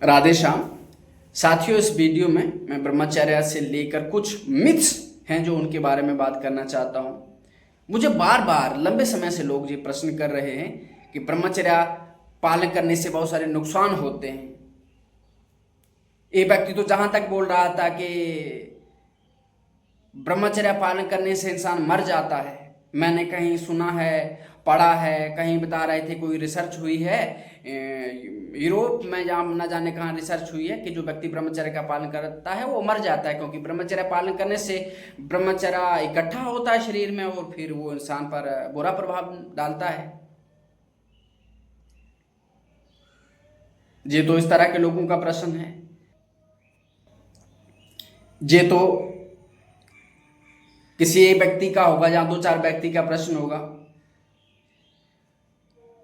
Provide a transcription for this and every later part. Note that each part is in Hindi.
राधे श्याम। साथियों, इस वीडियो में मैं ब्रह्मचर्य से लेकर कुछ मिथ्स हैं जो उनके बारे में बात करना चाहता हूं। मुझे बार बार लंबे समय से लोग ये प्रश्न कर रहे हैं कि ब्रह्मचर्य पालन करने से बहुत सारे नुकसान होते हैं। एक व्यक्ति तो जहां तक बोल रहा था कि ब्रह्मचर्य पालन करने से इंसान मर जाता है। मैंने कहीं सुना है, पढ़ा है, कहीं बता रहे थे कोई रिसर्च हुई है यूरोप में, जहाँ न जाने कहाँ रिसर्च हुई है कि जो व्यक्ति ब्रह्मचर्य का पालन करता है वो मर जाता है, क्योंकि ब्रह्मचर्य पालन करने से ब्रह्मचर्य इकट्ठा होता है शरीर में और फिर वो इंसान पर बुरा प्रभाव डालता है। ये तो इस तरह के लोगों का प्रश्न है। ये तो किसी एक व्यक्ति का होगा या दो चार व्यक्ति का प्रश्न होगा।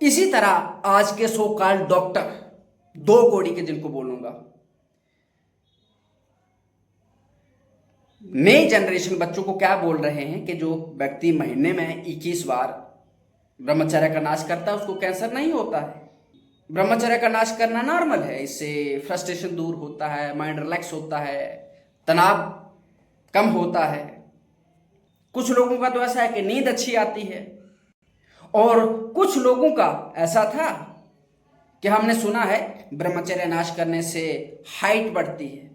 इसी तरह आज के सो कॉल्ड डॉक्टर, दो कोड़ी के जिनको बोलूंगा, नई जनरेशन बच्चों को क्या बोल रहे हैं कि जो व्यक्ति महीने में 21 बार ब्रह्मचर्य का नाश करता है उसको कैंसर नहीं होता है। ब्रह्मचर्य का नाश करना नॉर्मल है, इससे फ्रस्ट्रेशन दूर होता है, माइंड रिलैक्स होता है, तनाव कम होता है। कुछ लोगों का तो ऐसा है कि नींद अच्छी आती है, और कुछ लोगों का ऐसा था कि हमने सुना है ब्रह्मचर्य नाश करने से हाइट बढ़ती है,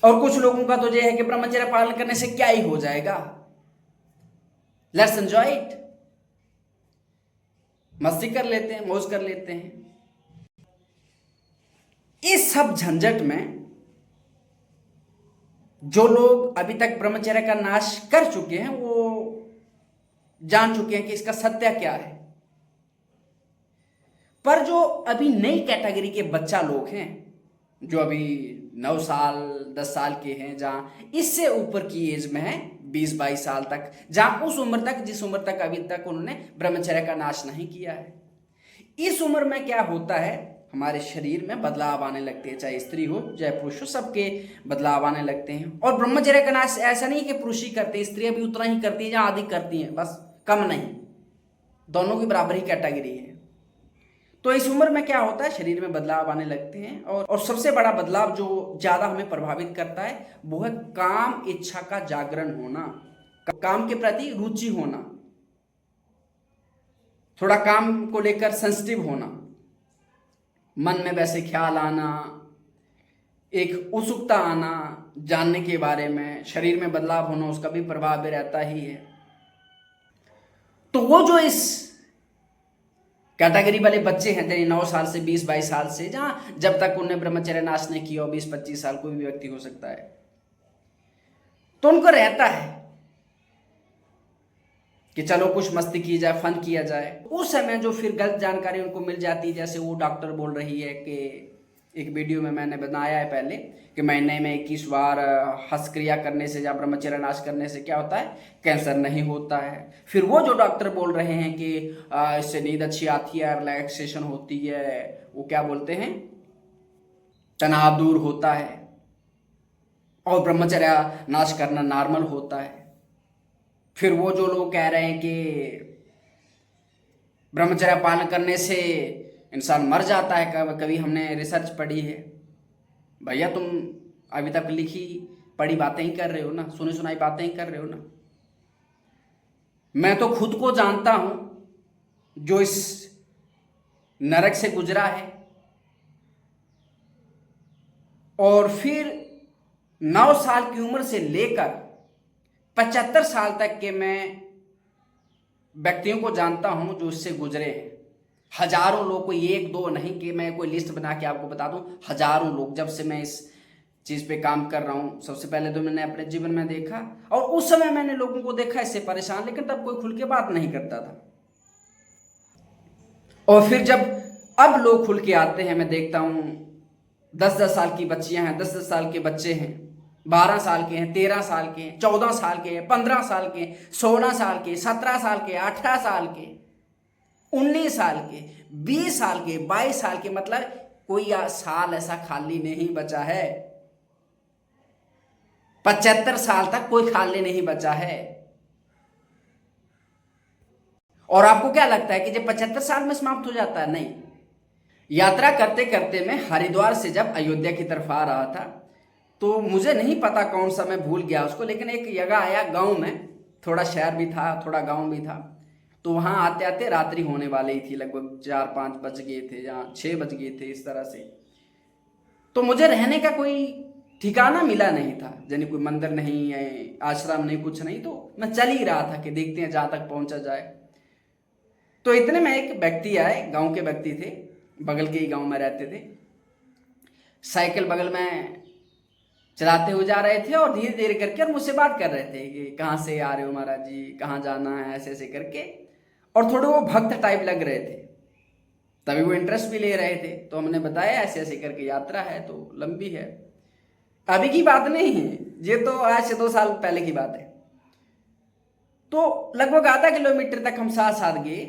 और कुछ लोगों का तो यह है कि ब्रह्मचर्य पालन करने से क्या ही हो जाएगा, लेट्स एंजॉय इट, मस्ती कर लेते हैं, मौज कर लेते हैं। इस सब झंझट में जो लोग अभी तक ब्रह्मचर्य का नाश कर चुके हैं वो जान चुके हैं कि इसका सत्य क्या है। पर जो अभी नई कैटेगरी के बच्चा लोग हैं, जो अभी 9 साल 10 साल के हैं, जहां इससे ऊपर की एज में है 20-22 साल तक, जहां उस उम्र तक जिस उम्र तक अभी तक उन्होंने ब्रह्मचर्य का नाश नहीं किया है, इस उम्र में क्या होता है, हमारे शरीर में बदलाव आने लगते हैं, चाहे स्त्री हो चाहे पुरुष हो, सबके बदलाव आने लगते हैं। और ब्रह्मचर्य का नाश ऐसा नहीं कि पुरुष ही करते हैं, स्त्रियां भी उतना ही करती हैं या अधिक करती हैं, बस कम नहीं, दोनों की बराबर ही कैटेगरी है। तो इस उम्र में क्या होता है, शरीर में बदलाव आने लगते हैं, और सबसे बड़ा बदलाव जो ज्यादा हमें प्रभावित करता है वो है काम इच्छा का जागरण होना, काम के प्रति रुचि होना, थोड़ा काम को लेकर सेंसिटिव होना, मन में वैसे ख्याल आना, एक उत्सुकता आना जानने के बारे में, शरीर में बदलाव होना, उसका भी प्रभाव रहता ही है। तो वो जो इस कैटेगरी वाले बच्चे हैं, 9 साल से 20-22 साल से, जहां जब तक उन्हें ब्रह्मचर्य नाश नहीं किया, 20-25 साल कोई भी व्यक्ति हो सकता है, तो उनको रहता है कि चलो कुछ मस्ती की जाए, फन किया जाए। उस समय जो फिर गलत जानकारी उनको मिल जाती है, जैसे वो डॉक्टर बोल रही है कि एक वीडियो में मैंने बनाया है पहले कि महीने में 21 बार हस्तक्रिया करने से या ब्रह्मचर्य नाश करने से क्या होता है, कैंसर नहीं होता है। फिर वो जो डॉक्टर बोल रहे हैं कि इससे नींद अच्छी आती है, रिलैक्सेशन होती है, वो क्या बोलते हैं, तनाव दूर होता है, और ब्रह्मचर्य नाश करना नॉर्मल होता है। फिर वो जो लोग कह रहे हैं कि ब्रह्मचर्य पालन करने से इंसान मर जाता है, कभी हमने रिसर्च पढ़ी है। भैया तुम अभी तक लिखी पढ़ी बातें ही कर रहे हो ना, सुनी सुनाई बातें ही कर रहे हो ना। मैं तो खुद को जानता हूं जो इस नरक से गुजरा है, और फिर 9 साल की उम्र से लेकर 75 साल तक के मैं व्यक्तियों को जानता हूं जो इससे गुजरे हैं। हजारों लोग, कोई एक दो नहीं कि मैं कोई लिस्ट बना के आपको बता दूं, हजारों लोग। जब से मैं इस चीज पे काम कर रहा हूं, सबसे पहले तो मैंने अपने जीवन में देखा, और उस समय मैंने लोगों को देखा इससे परेशान, लेकिन तब कोई खुल के बात नहीं करता था। और फिर जब अब लोग खुल के आते हैं, मैं देखता हूं 10-10 साल की बच्चियां हैं, 10-10 साल के बच्चे हैं, 12 साल के हैं, 13 साल के हैं, 14 साल के हैं, 15 साल के, 16 साल के, 17 साल के, 18 साल के, 19 साल के, 20 साल के, 22 साल के, मतलब कोई साल ऐसा खाली नहीं बचा है। 75 साल तक कोई खाली नहीं बचा है। और आपको क्या लगता है कि जब 75 साल में समाप्त हो जाता है? नहीं, यात्रा करते करते मैं हरिद्वार से जब अयोध्या की तरफ आ रहा था, तो मुझे नहीं पता कौन सा, मैं भूल गया उसको, लेकिन एक जगह आया गांव में, थोड़ा शहर भी था थोड़ा गांव भी था। तो वहां आते आते रात्रि होने वाली थी, लगभग 4-5 बज गए थे या 6 बज गए थे इस तरह से। तो मुझे रहने का कोई ठिकाना मिला नहीं था, यानी कोई मंदिर नहीं है, आश्रम नहीं, कुछ नहीं। तो मैं चल ही रहा था कि देखते हैं जहां तक पहुंचा जाए। तो इतने में एक व्यक्ति आए, गांव के व्यक्ति थे, बगल के ही गांव में रहते थे। साइकिल बगल में चलाते हुए जा रहे थे और धीरे धीरे करके और मुझसे बात कर रहे थे कि कहाँ से आ रहे हो महाराज जी, कहाँ जाना है, ऐसे ऐसे करके। और थोड़े वो भक्त टाइप लग रहे थे, तभी वो इंटरेस्ट भी ले रहे थे। तो हमने बताया ऐसे ऐसे करके यात्रा है, तो लंबी है, अभी की बात नहीं है, ये तो आज से 2 साल पहले की बात है। तो लगभग आधा किलोमीटर तक हम साथ साथ गए।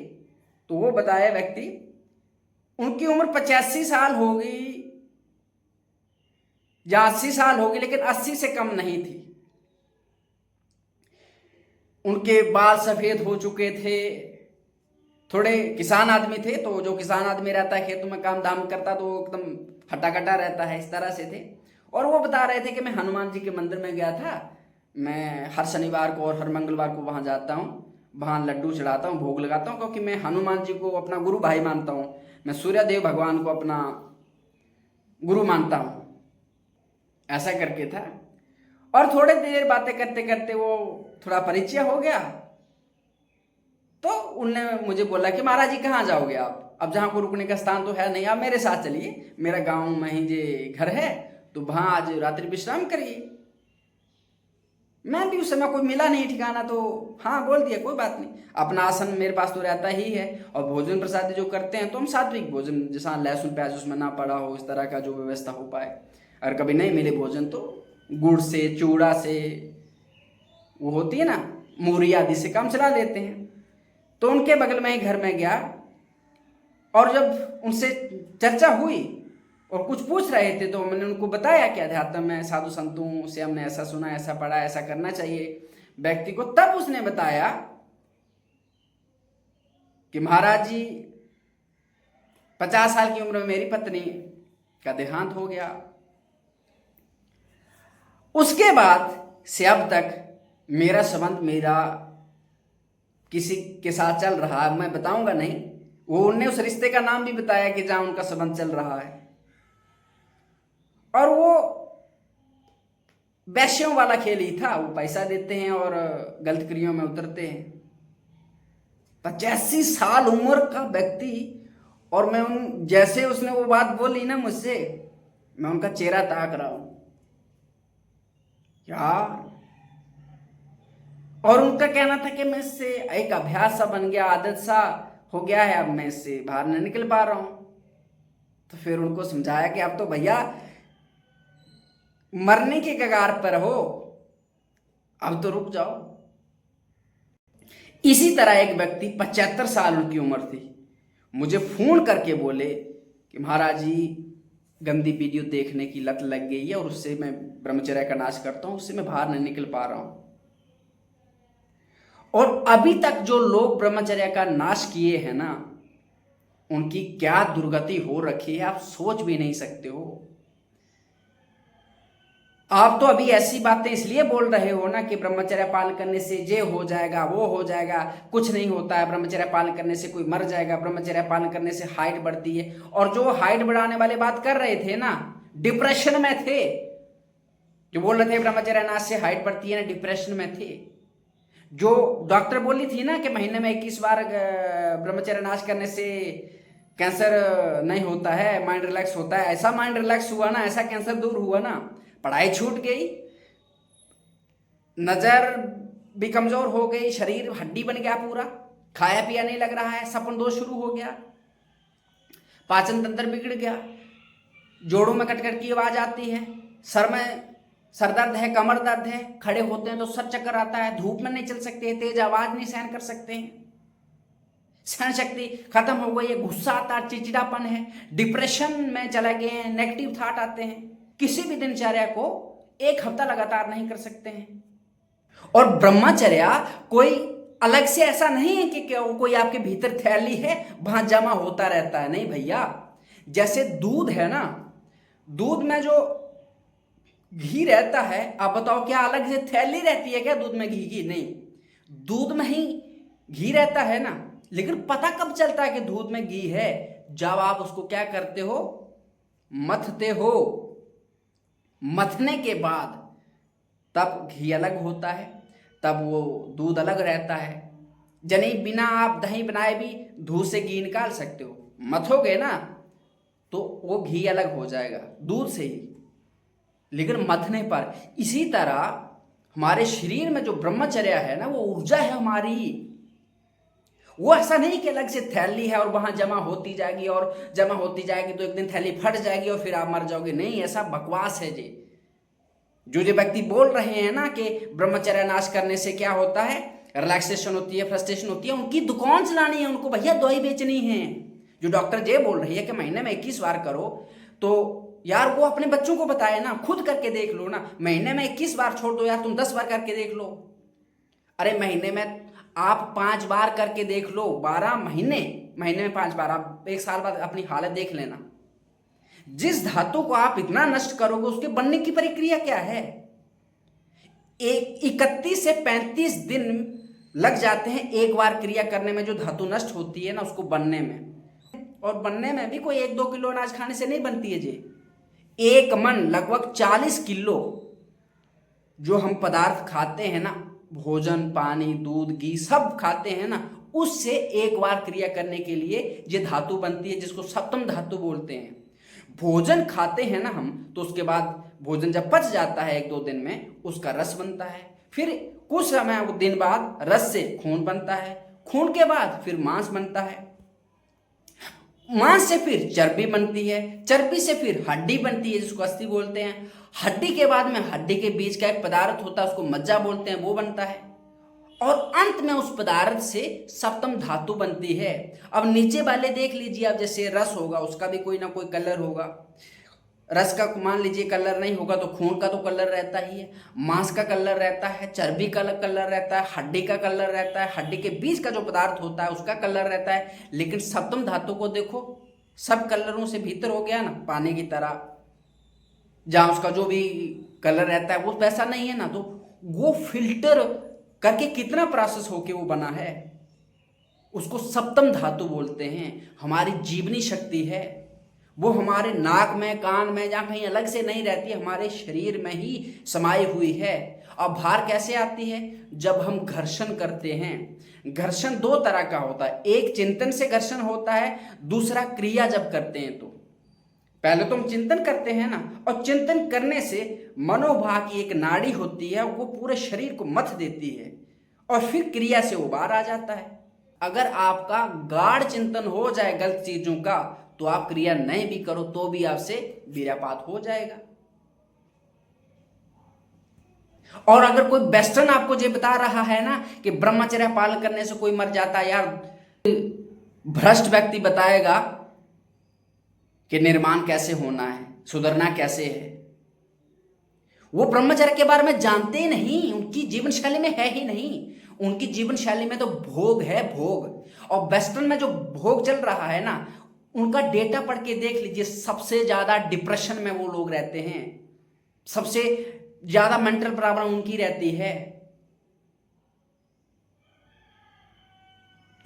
तो वो बताया व्यक्ति, उनकी उम्र 85 साल होगी या 80 साल होगी, लेकिन 80 से कम नहीं थी। उनके बाल सफेद हो चुके थे, थोड़े किसान आदमी थे। तो जो किसान आदमी रहता है खेतों में काम धाम करता, तो एकदम हट्टा-कट्टा रहता है, इस तरह से थे। और वो बता रहे थे कि मैं हनुमान जी के मंदिर में गया था, मैं हर शनिवार को और हर मंगलवार को वहां जाता हूँ, वहां लड्डू चढ़ाता हूँ, भोग लगाता हूँ, क्योंकि मैं हनुमान जी को अपना गुरु भाई मानता हूँ, मैं सूर्यदेव भगवान को अपना गुरु मानता हूँ, ऐसा करके था। और थोड़े देर बातें करते करते वो थोड़ा परिचय हो गया। तो उनने मुझे बोला कि महाराज जी कहाँ जाओगे आप, अब जहाँ को रुकने का स्थान तो है नहीं, आप मेरे साथ चलिए, मेरा गांव में ही जे घर है, तो वहां आज रात्रि विश्राम करिए। मैं भी उस समय कोई मिला नहीं ठिकाना, तो हाँ बोल दिया, कोई बात नहीं, अपना आसन मेरे पास तो रहता ही है। और भोजन प्रसाद जो करते हैं तो हम सात्विक भोजन, जैसा लहसुन प्याज उसमें ना पड़ा हो, इस तरह का जो व्यवस्था हो पाए। अगर कभी नहीं मिले भोजन तो गुड़ से, चूड़ा से, वो होती है ना मूरी आदि से काम चला लेते हैं। तो उनके बगल में ही घर में गया, और जब उनसे चर्चा हुई और कुछ पूछ रहे थे, तो मैंने उनको बताया कि अध्यात्म में साधु संतों से हमने ऐसा सुना, ऐसा पढ़ा, ऐसा करना चाहिए व्यक्ति को। तब उसने बताया कि महाराज जी 50 साल की उम्र में मेरी पत्नी का देहांत हो गया। उसके बाद से अब तक मेरा संबंध, मेरा किसी के साथ चल रहा है, मैं बताऊंगा नहीं, वो उनने उस रिश्ते का नाम भी बताया कि जहां उनका संबंध चल रहा है। और वो वैश्यों वाला खेल ही था, वो पैसा देते हैं और गलत क्रियों में उतरते हैं। 85 साल उम्र का व्यक्ति, और मैं उन, जैसे उसने वो बात बोली ना मुझसे, मैं उनका चेहरा ताक रहा हूं यार। और उनका कहना था कि मैं इससे एक अभ्यास सा बन गया, आदत सा हो गया है, अब मैं इससे बाहर नहीं निकल पा रहा हूं। तो फिर उनको समझाया कि अब तो भैया मरने के कगार पर हो, अब तो रुक जाओ। इसी तरह एक व्यक्ति 75 साल उनकी उम्र थी, मुझे फोन करके बोले कि महाराज जी गंदी वीडियो देखने की लत लग गई है और उससे मैं ब्रह्मचर्य का नाश करता हूं, उससे मैं बाहर नहीं निकल पा रहा हूं। और अभी तक जो लोग ब्रह्मचर्य का नाश किए हैं ना, उनकी क्या दुर्गति हो रखी है आप सोच भी नहीं सकते हो। आप तो अभी ऐसी बातें इसलिए बोल रहे हो ना कि ब्रह्मचर्य पालन करने से ये हो जाएगा, वो हो जाएगा, कुछ नहीं होता है, ब्रह्मचर्य पालन करने से कोई मर जाएगा, ब्रह्मचर्य पालन करने से हाइट बढ़ती है। और जो हाइट बढ़ाने वाले बात कर रहे थे ना, डिप्रेशन में थे, जो बोल रहे थे ब्रह्मचर्य नाश से हाइट बढ़ती है ना, डिप्रेशन में थे। जो डॉक्टर बोली थी ना कि महीने में 21 बार ब्रह्मचर्य नाश करने से कैंसर नहीं होता है, माइंड रिलैक्स होता है, ऐसा माइंड रिलैक्स हुआ ना, ऐसा कैंसर दूर हुआ ना, पढ़ाई छूट गई, नजर भी कमजोर हो गई, शरीर हड्डी बन गया पूरा, खाया पिया नहीं लग रहा है, सपन दोष शुरू हो गया, पाचन तंत्र बिगड़ गया, जोड़ों में कटकट की आवाज आती है, सर में सर दर्द है, कमर दर्द है, खड़े होते हैं तो सर चक्कर आता है, धूप में नहीं चल सकते, तेज आवाज नहीं सहन कर सकते हैं, सहन शक्ति खत्म हो गई है, गुस्सा आता है, चिड़चिड़ापन है, डिप्रेशन में चले गए हैं, नेगेटिव थॉट आते हैं, किसी भी दिनचर्या को 1 हफ्ता लगातार नहीं कर सकते हैं। और ब्रह्मचर्या कोई अलग से ऐसा नहीं है कि कोई आपके भीतर थैली है वहां जमा होता रहता है, नहीं भैया। जैसे दूध है ना, दूध में जो घी रहता है, आप बताओ क्या अलग से थैली रहती है क्या दूध में घी की? नहीं, दूध में ही घी रहता है ना। लेकिन पता कब चलता है कि दूध में घी है? जब आप उसको क्या करते हो, मथते हो। मथने के बाद तब घी अलग होता है, तब वो दूध अलग रहता है। जनी बिना आप दही बनाए भी दूध से घी निकाल सकते हो, मथोगे ना तो वो घी अलग हो जाएगा दूध से ही, लेकिन मथने पर। इसी तरह हमारे शरीर में जो ब्रह्मचर्य है ना, वो ऊर्जा है हमारी। वो ऐसा नहीं कि अलग से थैली है और वहां जमा होती जाएगी और जमा होती जाएगी तो एक दिन थैली फट जाएगी और फिर आप मर जाओगे। नहीं, ऐसा बकवास है जी। जो व्यक्ति बोल रहे हैं ना कि ब्रह्मचर्य नाश करने से क्या होता है, रिलैक्सेशन होती है, फ्रस्ट्रेशन होती है, उनकी दुकान चलानी है, उनको भैया दवाई बेचनी है। जो डॉक्टर जे बोल रही है कि महीने में 21 बार करो, तो यार वो अपने बच्चों को बताए ना, खुद करके देख लो ना। महीने में 21 बार छोड़ दो यार, तुम 10 बार करके देख लो। अरे महीने में आप 5 बार करके देख लो, 12 महीने, महीने में 5 बार, आप 1 साल बाद अपनी हालत देख लेना। जिस धातु को आप इतना नष्ट करोगे उसके बनने की प्रक्रिया क्या है? 31 से 35 दिन लग जाते हैं एक बार क्रिया करने में। जो धातु नष्ट होती है ना उसको बनने में, और बनने में भी कोई 1-2 किलो अनाज खाने से नहीं बनती है जी। 1 मन लगभग 40 किलो जो हम पदार्थ खाते हैं ना, भोजन, पानी, दूध, घी सब खाते हैं ना, उससे एक बार क्रिया करने के लिए ये धातु बनती है, जिसको सप्तम धातु बोलते हैं। भोजन खाते हैं ना हम, तो उसके बाद भोजन जब पच जाता है 1-2 दिन में, उसका रस बनता है। फिर कुछ समय दिन बाद रस से खून बनता है, खून के बाद फिर मांस बनता है, मांस से फिर चर्बी बनती है, चर्बी से फिर हड्डी बनती है जिसको अस्थि बोलते हैं। हड्डी के बाद में हड्डी के बीच का एक पदार्थ होता है उसको मज्जा बोलते हैं, वो बनता है। और अंत में उस पदार्थ से सप्तम धातु बनती है। अब नीचे वाले देख लीजिए, अब जैसे रस होगा उसका भी कोई ना कोई कलर होगा। रस का मान लीजिए कलर नहीं होगा तो खून का तो कलर रहता ही है, मांस का कलर रहता है, चर्बी का कलर रहता है, हड्डी का कलर रहता है, हड्डी के बीच का जो पदार्थ होता है उसका कलर रहता है। लेकिन सप्तम धातु को देखो, सब कलरों से भीतर हो गया ना, पानी की तरह, जहां उसका जो भी कलर रहता है वो वैसा नहीं है ना, तो वो फिल्टर करके कितना प्रोसेस होके वो बना है, उसको सप्तम धातु बोलते हैं। हमारी जीवनी शक्ति है वो हमारे नाक में, कान में, जहाँ कहीं अलग से नहीं रहती, हमारे शरीर में ही समाई हुई है। अब बाहर कैसे आती है? जब हम घर्षण करते हैं। घर्षण 2 तरह का होता है, एक चिंतन से घर्षण होता है, दूसरा क्रिया जब करते हैं। तो पहले तो हम चिंतन करते हैं ना, और चिंतन करने से मनोभाव की एक नाड़ी होती है, वो पूरे शरीर को मथ देती है, और फिर क्रिया से वो बाहर आ जाता है। अगर आपका गाढ़ चिंतन हो जाए गलत चीजों का, तो आप क्रिया नहीं भी करो तो भी आपसे वीर्यपात हो जाएगा। और अगर कोई वेस्टर्न आपको ये बता रहा है ना कि ब्रह्मचर्य पालन करने से कोई मर जाता है, यार भ्रष्ट व्यक्ति बताएगा कि निर्माण कैसे होना है, सुधरना कैसे है। वो ब्रह्मचर्य के बारे में जानते ही नहीं, उनकी जीवन शैली में है ही नहीं। उनकी जीवन शैली में तो भोग है, भोग। और वेस्टर्न में जो भोग चल रहा है ना, उनका डेटा पढ़ के देख लीजिए, सबसे ज्यादा डिप्रेशन में वो लोग रहते हैं, सबसे ज्यादा मेंटल प्रॉब्लम उनकी रहती है।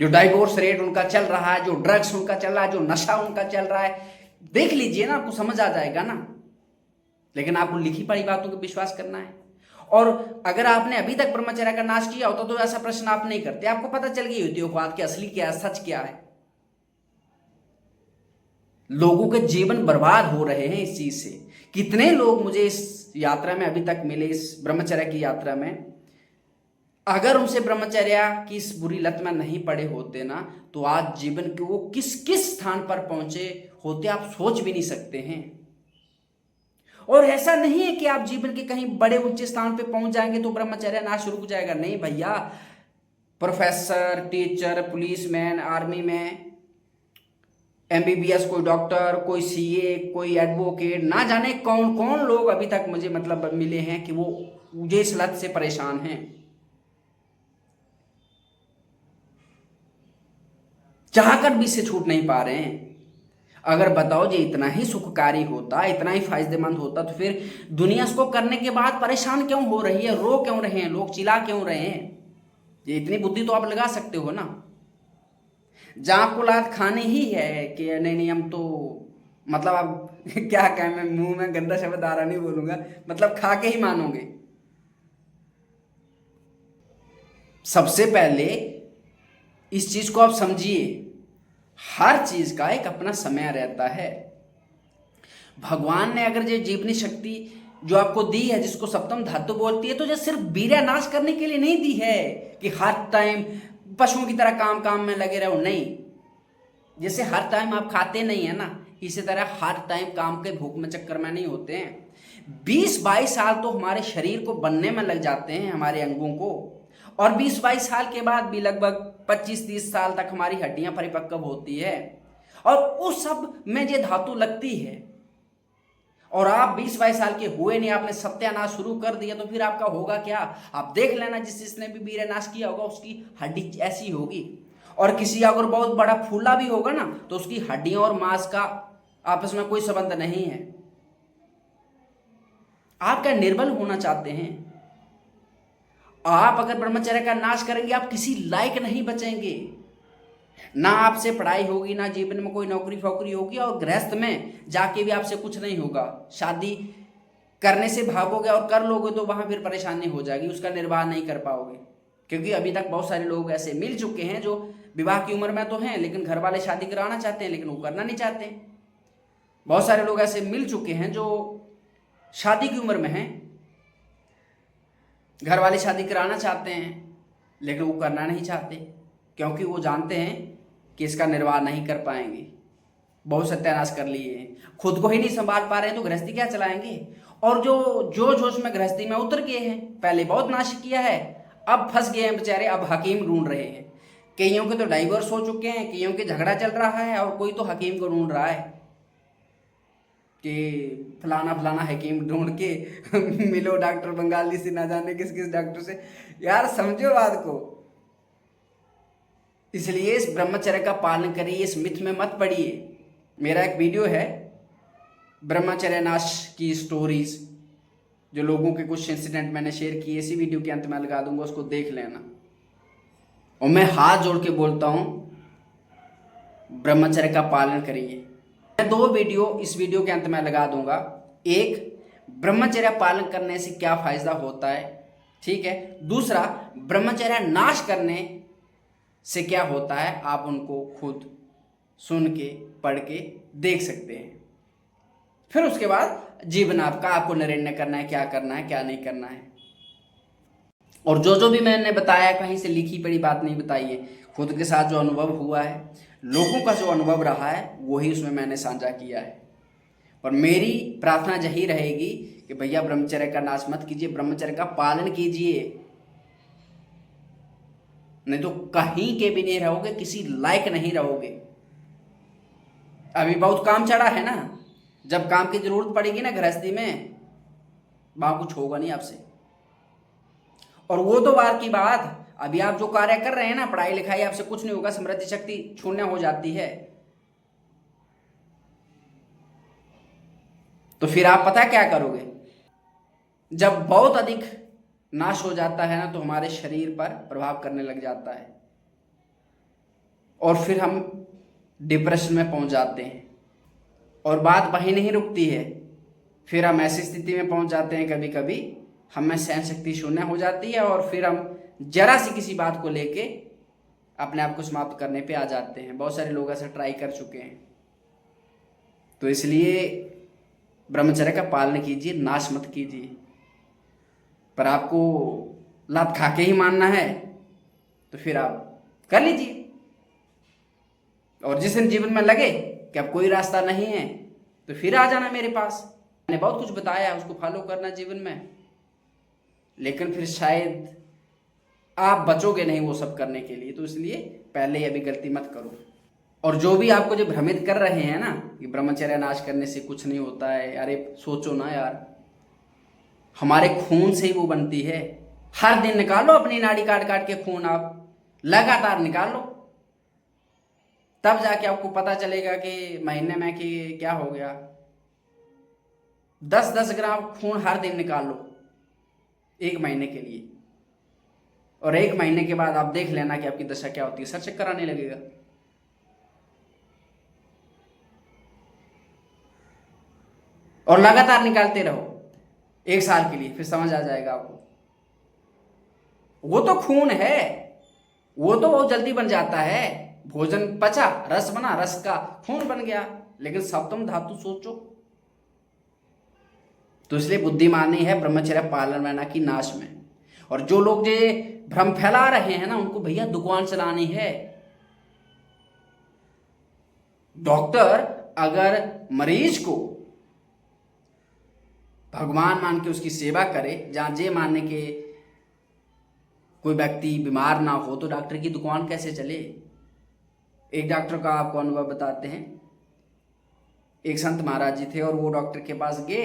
जो डाइवोर्स रेट उनका चल रहा है, जो ड्रग्स उनका चल रहा है, जो नशा उनका चल रहा है, देख लीजिए ना, आपको समझ आ जाएगा ना। लेकिन आपको लिखी पढ़ी बातों पर विश्वास करना है। और अगर आपने अभी तक ब्रह्मचर्य का नाश किया होता तो ऐसा प्रश्न आप नहीं करते, आपको पता चल गई होती बात कि असली क्या है, सच क्या है। लोगों के जीवन बर्बाद हो रहे हैं इस चीज से। कितने लोग मुझे इस यात्रा में अभी तक मिले, इस ब्रह्मचर्य की यात्रा में, अगर उनसे ब्रह्मचर्य की इस बुरी लत में नहीं पड़े होते ना, तो आज जीवन के वो किस किस स्थान पर पहुंचे होते आप सोच भी नहीं सकते हैं। और ऐसा नहीं है कि आप जीवन के कहीं बड़े ऊंचे स्थान पे पहुंच जाएंगे तो ब्रह्मचर्य नाश रुक जाएगा। नहीं भैया, प्रोफेसर, टीचर, पुलिसमैन, आर्मी में MBBS, कोई डॉक्टर, कोई CA, कोई एडवोकेट, ना जाने कौन कौन लोग अभी तक मुझे मतलब मिले हैं कि वो मुझे इस लत से परेशान हैं, चाहकर भी इससे छूट नहीं पा रहे हैं। अगर बताओ जी इतना ही सुखकारी होता, इतना ही फायदेमंद होता, तो फिर दुनिया इसको करने के बाद परेशान क्यों हो रही है, रो क्यों रहे हैं लोग, चिल्ला क्यों रहे हैं? ये इतनी बुद्धि तो आप लगा सकते हो ना। जहाँ आपको लात खानी ही है कि नहीं नहीं हम तो मतलब अब क्या कहें, मैं मुंह में गंदा शब्द आ रहा नहीं बोलूंगा, मतलब खा के ही मानोगे। सबसे पहले इस चीज को आप समझिए, हर चीज का एक अपना समय रहता है। भगवान ने अगर ये जीवनी शक्ति जो आपको दी है, जिसको सप्तम धातु बोलती है, तो ये सिर्फ वीर्य नाश करने के लिए नहीं दी है कि हर टाइम पशुओं की तरह काम काम में लगे रहो, नहीं। जैसे हर टाइम आप खाते नहीं है ना, इसी तरह हर टाइम काम के भूख में चक्कर में नहीं होते हैं। 20-22 साल तो हमारे शरीर को बनने में लग जाते हैं, हमारे अंगों को, और 20-22 साल के बाद भी लगभग 25-30 साल तक हमारी हड्डियां परिपक्व होती है, और उस सब में ये धातु लगती है। और आप 20-22 साल के हुए नहीं, आपने सत्यानाश शुरू कर दिया, तो फिर आपका होगा क्या? आप देख लेना, जिसने भी वीर्यनाश किया होगा उसकी हड्डी ऐसी होगी। और किसी अगर बहुत बड़ा फूला भी होगा ना, तो उसकी हड्डियों और मांस का आपस में कोई संबंध नहीं है। आप क्या निर्बल होना चाहते हैं? आप अगर ब्रह्मचर्य का नाश करेंगे, आप किसी लायक नहीं बचेंगे। ना आपसे पढ़ाई होगी, ना जीवन में कोई नौकरी फोकरी होगी, और गृहस्थ में जाके भी आपसे कुछ नहीं होगा। शादी करने से भागोगे और कर लोगे तो वहां फिर परेशानी हो जाएगी, उसका निर्वाह नहीं कर पाओगे। क्योंकि अभी तक बहुत सारे लोग ऐसे मिल चुके हैं जो विवाह की उम्र में तो हैं, लेकिन घर वाले शादी कराना चाहते हैं लेकिन वो करना नहीं चाहते। बहुत सारे लोग ऐसे मिल चुके हैं जो शादी की उम्र में हैं, घर वाले शादी कराना चाहते हैं लेकिन वो करना नहीं चाहते, क्योंकि वो जानते हैं कि इसका निर्वाह नहीं कर पाएंगे। बहुत सत्यानाश कर लिए हैं, खुद को ही नहीं संभाल पा रहे हैं तो गृहस्थी क्या चलाएंगे। और जो जोश में गृहस्थी में उतर गए हैं, पहले बहुत नाश किया है, अब फंस गए हैं बेचारे, अब हकीम ढूंढ रहे हैं। कईयों के तो डाइवोर्स हो चुके हैं, कईयों के झगड़ा चल रहा है, और कोई तो हकीम को ढूंढ रहा है कि फलाना फलाना हकीम ढूंढ के मिलो डॉक्टर बंगाली से, ना जाने किस किस डॉक्टर से। यार समझो बात को। इसलिए इस ब्रह्मचर्य का पालन करिए, इस मिथ में मत पड़िए। मेरा एक वीडियो है ब्रह्मचर्य नाश की स्टोरीज, जो लोगों के कुछ इंसिडेंट मैंने शेयर किए, इसी वीडियो के अंत में लगा दूंगा, उसको देख लेना। और मैं हाथ जोड़ के बोलता हूं, ब्रह्मचर्य का पालन करिए। मैं 2 वीडियो इस वीडियो के अंत में लगा दूंगा। एक, ब्रह्मचर्य पालन करने से क्या फायदा होता है, ठीक है। दूसरा, ब्रह्मचर्य नाश करने से क्या होता है, आप उनको खुद सुन के पढ़ के देख सकते हैं। फिर उसके बाद जीवन आपको निर्णय करना है, क्या करना है क्या नहीं करना है। और जो भी मैंने बताया कहीं से लिखी पढ़ी बात नहीं बताई है, खुद के साथ जो अनुभव हुआ है, लोगों का जो अनुभव रहा है, वही उसमें मैंने साझा किया है। और मेरी प्रार्थना यही रहेगी कि भैया ब्रह्मचर्य का नाश मत कीजिए, ब्रह्मचर्य का पालन कीजिए, नहीं तो कहीं के भी नहीं रहोगे, किसी लायक नहीं रहोगे। अभी बहुत काम चढ़ा है ना, जब काम की जरूरत पड़ेगी ना गृहस्थी में, वहां कुछ होगा नहीं आपसे। और वो तो बात की बात, अभी आप जो कार्य कर रहे हैं ना, पढ़ाई लिखाई, आपसे कुछ नहीं होगा, समृद्धि शक्ति शून्य हो जाती है। तो फिर आप पता क्या करोगे, जब बहुत अधिक नाश हो जाता है ना, तो हमारे शरीर पर प्रभाव करने लग जाता है, और फिर हम डिप्रेशन में पहुंच जाते हैं। और बात वहीं नहीं रुकती है, फिर हम ऐसी स्थिति में पहुंच जाते हैं, कभी कभी हमें सहन शक्ति शून्य हो जाती है, और फिर हम जरा सी किसी बात को लेके अपने आप को समाप्त करने पे आ जाते हैं। बहुत सारे लोग ऐसा ट्राई कर चुके हैं। तो इसलिए ब्रह्मचर्य का पालन कीजिए, नाश मत कीजिए। पर आपको लात खा के ही मानना है तो फिर आप कर लीजिए। और जिस दिन जीवन में लगे कि अब कोई रास्ता नहीं है, तो फिर आ जाना मेरे पास। मैंने बहुत कुछ बताया, उसको फॉलो करना जीवन में, लेकिन फिर शायद आप बचोगे नहीं वो सब करने के लिए। तो इसलिए पहले अभी गलती मत करो। और जो भी आपको जो भ्रमित कर रहे हैं ना कि ब्रह्मचर्य नाश करने से कुछ नहीं होता है, अरे सोचो ना यार, हमारे खून से ही वो बनती है। हर दिन निकालो अपनी नाड़ी काट काट के खून, आप लगातार निकाल लो, तब जाके आपको पता चलेगा कि महीने में कि क्या हो गया। 10-10 ग्राम खून हर दिन निकाल लो 1 महीने के लिए, और 1 महीने के बाद आप देख लेना कि आपकी दशा क्या होती है, सर चक्कर आने लगेगा। और लगातार निकालते रहो 1 साल के लिए, फिर समझ आ जाएगा आपको। वो तो खून है, वो तो बहुत जल्दी बन जाता है। भोजन पचा, रस बना, रस का खून बन गया। लेकिन सप्तम धातु सोचो। तो इसलिए बुद्धिमानी है ब्रह्मचर्य पालन में, ना कि नाश में। और जो लोग ये भ्रम फैला रहे हैं ना, उनको भैया दुकान चलानी है। डॉक्टर अगर मरीज को भगवान मान के उसकी सेवा करे, जहां जे मानने के कोई व्यक्ति बीमार ना हो, तो डॉक्टर की दुकान कैसे चले। एक डॉक्टर का आपको अनुभव बताते हैं। एक संत महाराज जी थे और वो डॉक्टर के पास गए,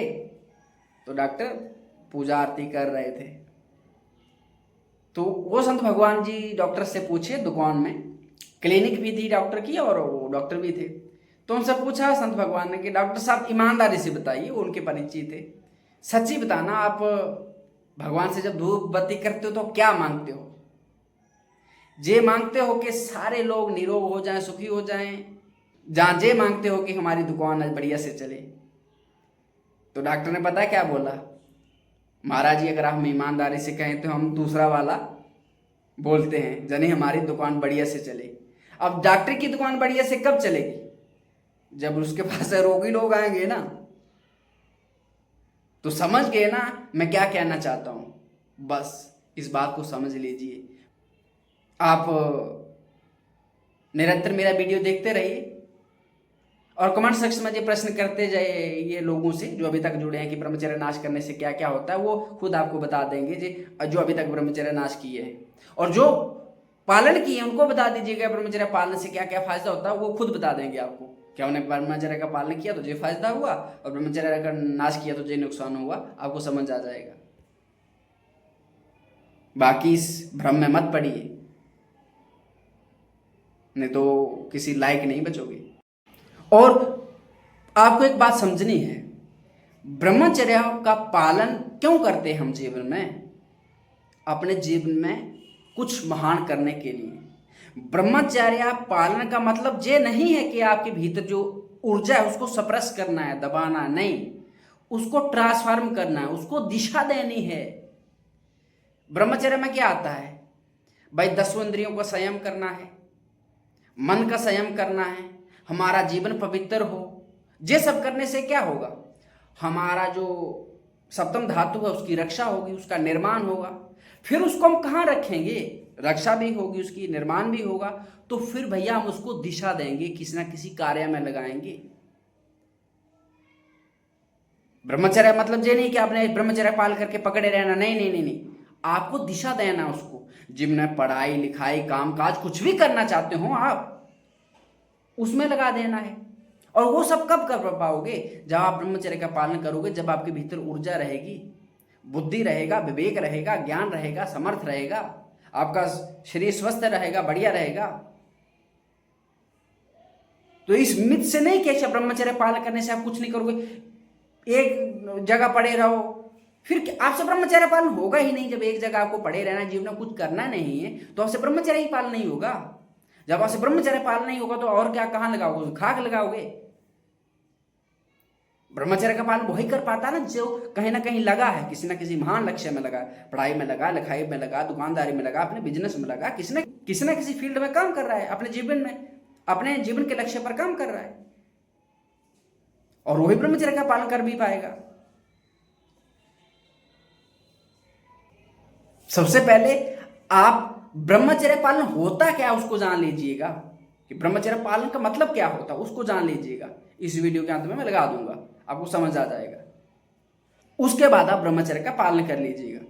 तो डॉक्टर पूजा आरती कर रहे थे। तो वो संत भगवान जी डॉक्टर से पूछे, दुकान में क्लिनिक भी थी डॉक्टर की और वो डॉक्टर भी थे। तो उनसे पूछा संत भगवान ने कि डॉक्टर साहब ईमानदारी से बताइए, वो उनके परिचित थे, सच्ची बताना, आप भगवान से जब धूप बत्ती करते हो तो क्या मांगते हो। जे मांगते हो कि सारे लोग निरोग हो जाएं, सुखी हो जाएं, जहां जे मांगते हो कि हमारी दुकान आज बढ़िया से चले। तो डॉक्टर ने पता क्या बोला, महाराज जी अगर हम ईमानदारी से कहें तो हम दूसरा वाला बोलते हैं, जने हमारी दुकान बढ़िया से चले। अब डॉक्टर की दुकान बढ़िया से कब चलेगी, जब उसके पास रोगी लोग आएंगे ना। तो समझ गए ना मैं क्या कहना चाहता हूं। बस इस बात को समझ लीजिए। आप निरंतर मेरा वीडियो देखते रहिए और कमेंट सेक्शन में ये प्रश्न करते जाइए लोगों से जो अभी तक जुड़े हैं कि ब्रह्मचर्य नाश करने से क्या क्या होता है। वो खुद आपको बता देंगे जो अभी तक ब्रह्मचर्य नाश किए हैं, और जो पालन किए उनको बता दीजिएगा ब्रह्मचर्य पालन से क्या क्या फायदा होता है। वो खुद बता देंगे आपको, क्या उन्हें ब्रह्मचर्य का पालन किया तो ये फायदा हुआ और ब्रह्मचर्य का नाश किया तो ये नुकसान हुआ। आपको समझ आ जाएगा। बाकी इस भ्रम में मत पड़िए, नहीं तो किसी लायक नहीं बचोगे। और आपको एक बात समझनी है, ब्रह्मचर्य का पालन क्यों करते हैं हम जीवन में, अपने जीवन में कुछ महान करने के लिए। ब्रह्मचर्य पालन का मतलब ये नहीं है कि आपके भीतर जो ऊर्जा है उसको सप्रेस करना है, दबाना नहीं, उसको ट्रांसफॉर्म करना है, उसको दिशा देनी है। ब्रह्मचर्य में क्या आता है भाई, 10 इंद्रियों का संयम करना है, मन का संयम करना है, हमारा जीवन पवित्र हो। ये सब करने से क्या होगा, हमारा जो सप्तम धातु है उसकी रक्षा होगी, उसका निर्माण होगा। फिर उसको हम कहाँ रखेंगे, रक्षा भी होगी उसकी, निर्माण भी होगा। तो फिर भैया हम उसको दिशा देंगे, किसी ना किसी कार्य में लगाएंगे। ब्रह्मचर्य मतलब ये नहीं कि आपने ब्रह्मचर्य पाल करके पकड़े रहना, नहीं नहीं नहीं नहीं, आपको दिशा देना उसको। जिनमें पढ़ाई लिखाई काम काज कुछ भी करना चाहते हो आप, उसमें लगा देना है। और वो सब कब कर पाओगे, जब आप ब्रह्मचर्य का पालन करोगे, जब आपके भीतर ऊर्जा रहेगी, बुद्धि रहेगा, विवेक रहेगा, ज्ञान रहेगा, समर्थ रहेगा, आपका शरीर स्वस्थ रहेगा, बढ़िया रहेगा। तो इस मिथ से नहीं कि ब्रह्मचर्य पालन करने से आप कुछ नहीं करोगे, एक जगह पड़े रहो, फिर आपसे ब्रह्मचर्य पालन होगा ही नहीं। जब एक जगह आपको पड़े रहना, जीवन में कुछ करना नहीं है, तो आपसे ब्रह्मचर्य ही पालन नहीं होगा। जब आपसे ब्रह्मचर्य पालन नहीं होगा तो और क्या, कहां लगाओगे, खाक लगाओगे। ब्रह्मचर्य का पालन वही कर पाता ना जो कहीं ना कहीं लगा है, किसी ना किसी महान लक्ष्य में लगा, पढ़ाई में लगा, लिखाई में लगा, दुकानदारी में लगा, अपने बिजनेस में लगा, किसी ना किसी फील्ड में काम कर रहा है, अपने जीवन में, अपने जीवन के लक्ष्य पर काम कर रहा है, और वही ब्रह्मचर्य का पालन कर भी पाएगा। सबसे पहले आप ब्रह्मचर्य पालन होता क्या उसको जान लीजिएगा, कि ब्रह्मचर्य पालन का मतलब क्या होता है उसको जान लीजिएगा। इस वीडियो के अंत में मैं लगा दूंगा, आपको समझ आ जाएगा। उसके बाद आप ब्रह्मचर्य का पालन कर लीजिएगा।